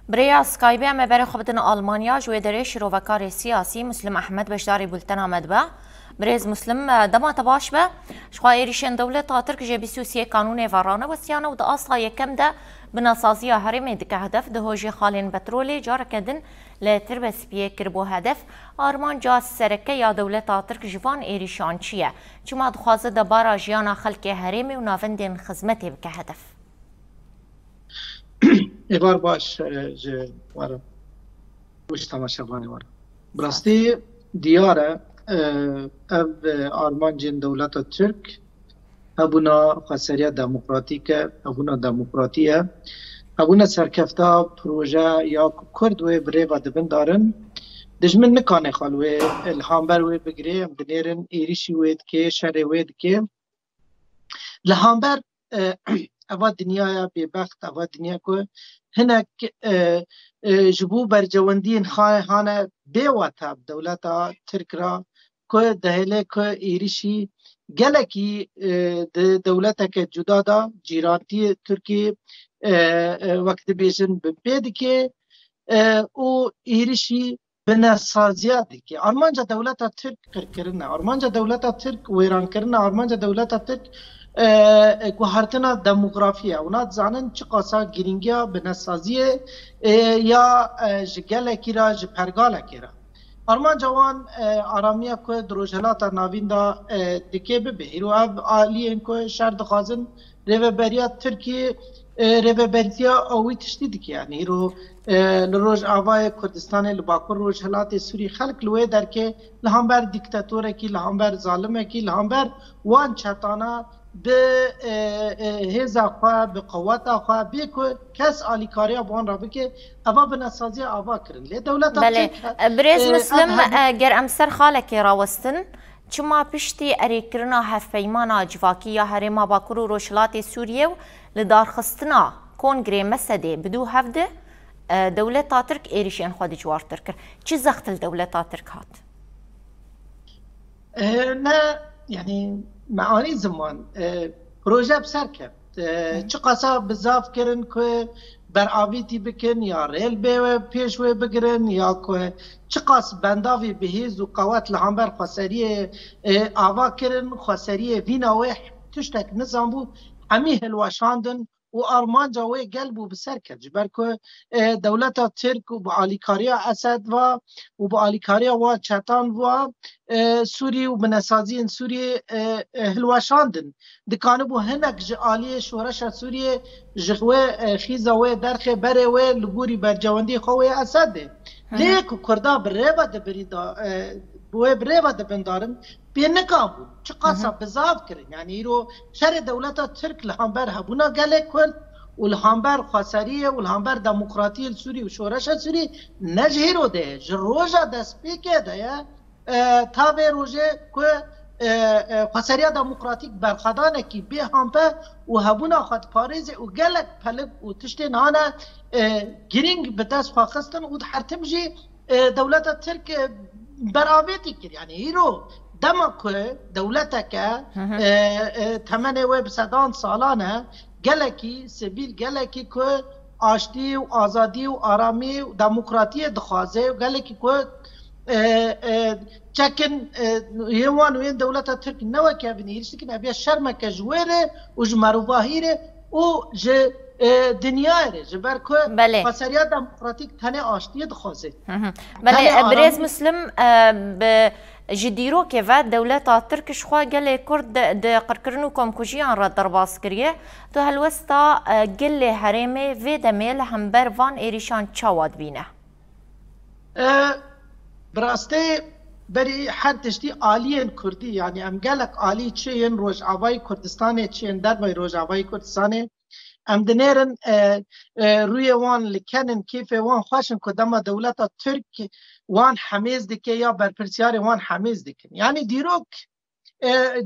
بریا سکایبی ام بر خبرتن آلمانیا جوی درش روکار سیاسی مسلم احمد بشداری بولتن آمد با برز مسلم دما تباش با شخایریشن دولت ترک جبیسوسی قانون ورانه وسیانه و دا اصلا یکم ده بناسازی هرم دک هدف ده هوجی خالین بترول جار کدن لتربس بیه کربو هدف آرمان جاس سرکه یا دولت ترک جوان ایریشان چیه چما دخوازه ده بارا جیانا خلک هرم و نافندین خدمتی بک هدف ایوار باش وارم وش تماشاوانی وارم براستی دیاره اف آرمان جن دولت ترک ابونا خسریه دموکراتیکه ابونا دموکراتیه ابونا سرکفتا پروژه یا کرد و بره و دبن دارن دجمن نکانه خالوه الهامبر و بگیره ام دنیرن ایریشی وید که شر وید که لهامبر اوا دنیا ببخت اوا دنیا که هناك جبو برجواندين خانه بيوتا دولتا ترك را که دهله که ایریشی گلکی دولتا که جدا دا جیرانتی ترکی وقت بیشن بپید که او ایریشی بناسازیات که آرمانجا دولتا ترک کرنه آرمانجا دولتا ترک ویران کرنه آرمانجا دولتا ترک گوهرتنا دموگرافیه اونا زانن چه قاسا گرینگیا بناسازیه یا جگله کیرا جپرگاله کیرا آرمان جوان آرامیه که دروجهلات ناوین دا دکه ببهیرو او آلیه که شهر دخوازن ریوبریا ترکی ریوبریا اوی تشتی دکه یعنی ایرو لروج آوای کردستان لباکر روجهلات سوری خلق لوه در که لهامبر دیکتاتوره کی لهامبر ظالمه کی لهامبر وان چطانا به هزا خواه به قوت خواه به که کس آلیکاری بوان را بکه اوا بناسازی آوا کرن لی دولت بله برز مسلم گر امسر خالک راوستن چما پشتی اریکرنا هفپیمانا جواکی یا هرما باکر و روشلات سوریه و لدارخستنا کنگره مسده بدو هفده دولت ترک ایریشین خود جوار ترکر چی زخت الدولت ترک هات؟ نه يعني معاني زمان پروژه بسر کرد چه قصا بزاف کرن که برآویتی بکن یا ریل به پیش و بگرن یا که چه قص بنداوی بهیز و قوات لهامبر خسری آوا کرن خسری وینا و تشتک نظام بو همی هلوشاندن و آرمان جاوی قلب و بسر کرد جبر که دولت ترک و با آلیکاریا اسد و با آلیکاریا و چتان و سوری و بناسازی سوری هلوشاندن دکانه بو هنک جالی شورش سوری جخوه خیزه و درخ بره و لگوری برجواندی خواه اسده لیک کردا بریبا دبریدا بوه بریبا دبندارن بینکا بود چه قصا بزاف کرن یعنی ایرو شر دولت ترک لهامبر هبونا گله کرد و لهامبر خسریه و لهامبر دموکراتی سوری و شورش سوری نجهیرو ده جروجا دست پیکه ده تا به روژه که خسریه دموکراتیک برخدانه کی به همپه و هبونا خد پاریزه و گلک پلک و تشتی نانه گرینگ به دست خواستن و حرتم جی دولت ترک برآویتی کرد یعنی ایرو دما که دولت که تمنه و بسدان سالانه گلکی سبیل گلکی که آشتی و آزادی و آرامی و دموکراتی دخوازه و گلکی که چکن یوان وین دولت ترک نو که بنیرشتی که نبیا شرمه که جویره و جمروواهیره و دنیای جبر که خسریات دموکراتیک تنه آشتی دخوازه بله برز مسلم به جدیرو که و دولت ترکش خواه گله کرد ده قرکرنو کمکوشیان را درباس کریه تو هلوستا گله هرمه و دمیل همبر وان ایریشان چاواد بینه براسته بری هر تشتی آلیین کردی یعنی ام گلک آلی چین روجاوای کردستان چین در بای روجاوای کردستان ام دنیرن روی وان لکنن کیف وان خوشن کدام دولت ترک وان حمیز دکه یا برپرسیار وان حمیز دکن یعنی دیروک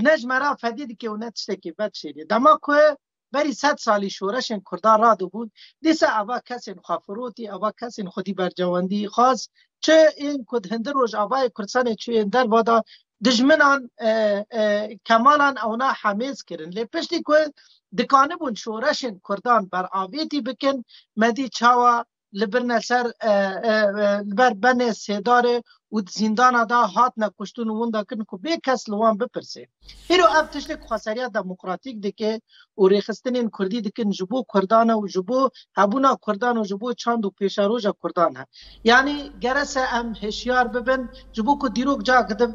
نجمرا فدید که اونت شکی بد شیری دما که بری 100 سالی شورشن کردار را دو بود دیسا اوا کسی خافروتی اوا کسی خودی برجواندی خاص چه این کد هندر روش آوای کردستان چه در وادا دجمنان کمالان اونا حمیز کرن لی پشتی که دکانه بون شورشن کردان بر آویتی بکن مدی چاوا لبرنا سر لبر بن سیدار و زندان دا هات نکشتون و وندا کن که به کس لوان بپرسه هیرو اف تشتک خساریا دموکراتیک دکه و ریخستنین کردی دکن جبو کردان و جبو هبونا کردان و جبو چاند و پیشاروژا کردان ها یعنی گرس ام هشیار ببن جبو که دیروک جا کده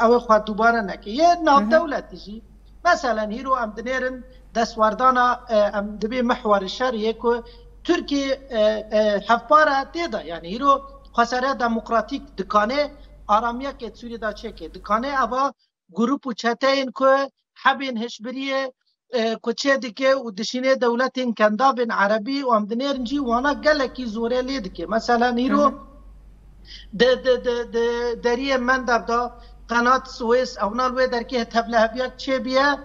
او خواه دوباره نکه یه ناف دولتی جی مثلا هیرو ام دنیرن دستواردانا ام دبی محور شهریه که ترکی هفپاره تیدا یعنی هیرو خساره دموکراتیک دکانه آرامیه که سوری دا چه که دکانه اوا گروپ و چته این که حبین هشبریه کچه دکه و دشینه دولت این کندابین عربی و امدنیرنجی وانا گلکی زوره لیدکه مثلا هیرو دریه من در دا قنات سویس اونالوی در که تبله بیاد چه بیه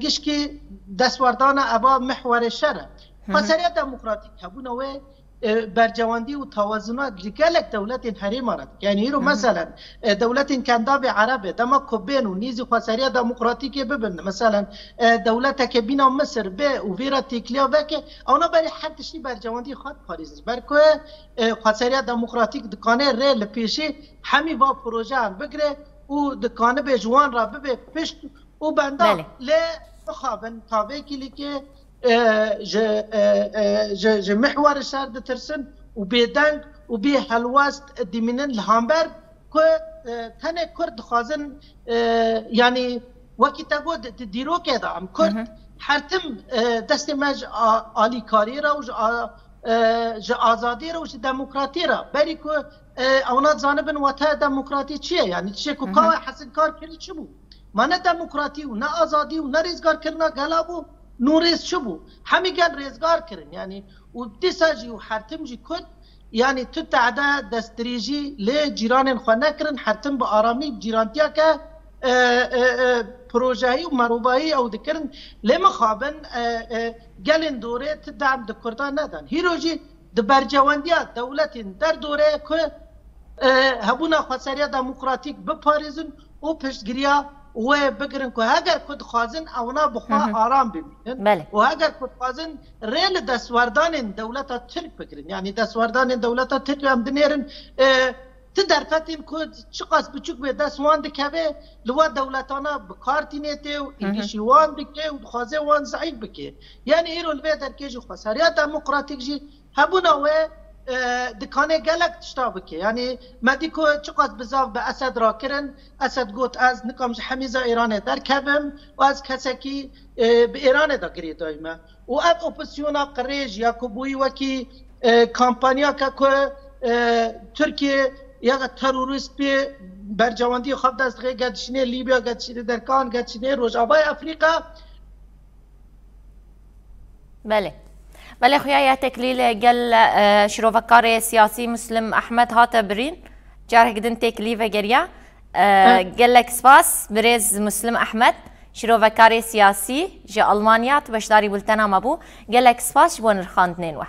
گشکی دستوردان ابا محور شره خساره دموکراتیک هبونوه برجواندی و توازنات لگلک دولت حریم آرد یعنی هیرو مثلا دولت کنداب عربه دما کبین و نیزی خساری دموکراتیک ببین مثلا دولت که بینا مصر به و ویرا تیکلیا بکه اونا برای هر تشتی برجواندی خود پاریزش برکه خساری دموکراتیک دکانه ریل پیشی همی با پروژه هم بگره و دکانه به جوان را ببه پشت و بنده لی بخوابن تاوه کلی که ج محور الشهر دترسن وبيدنگ وبي هلواست ديمينن الهامبر كو تاني كرد خازن يعني وكي تقول تديرو كذا عم كرد حرتم دست مج آلي كاريرا وج آزادي را وج ديمقراطي را بري كو اونا زانبن وتا ديمقراطي چيه يعني تشي كو كاوه حسن كار كري چبو ما نه ديمقراطي و نه آزادي و نه رزگار کرنا گلابو نوريز شبو همي قال ريزقار كرن يعني وبتساجي وحرتم جي كد يعني تتعدى دستريجي لجيران خوانا كرن حرتم بآرامي بجيرانتيا كا بروجاهي ومروباهي او دكرن لما خابن قالن دوري تدعم دكردان ندان هيروجي دبرجوانديا دولتين در دوري كو هبونا خساريا ديمقراطيك بپاريزن و پشتگريا و بگرن که اگر کد خوازن اونا بخواه آرام ببینن و اگر کد خوازن ریل دستوردان دولتا ترک بگرن یعنی دستوردان دولتا ترک هم دنیرن تدرفتین کد چقاس بچوک به دستوان دکوه لوا دولتانا بکارتینیته و ایلیشی وان بکه و خوازه وان ضعیف بکه یعنی ایرو الوی درکه جو خساریا دموکراتیک جی هبونا و دکانه گلک تشتا بکه یعنی مدی که چقدر بزاف به اسد را کرن اسد گوت از نکامش حمیزه ایرانه در کبم و از کسی که به ایرانه دا گری دایمه و اب اپسیونا قریج یا کبوی وکی کامپانیا که ترکیه یا تروریست به برجواندی خواب دست غیر گدشینه لیبیا گدشینه درکان گدشینه روجابای افریقا بله خويا تكليل قال شروفكاري سياسي مسلم احمد هاتا برين جاره قدن تكليف جريا قال لك سباس بريز مسلم احمد شروفكاري سياسي جا المانيا تبشداري بلتنا مابو قال لك سباس بون الخان 2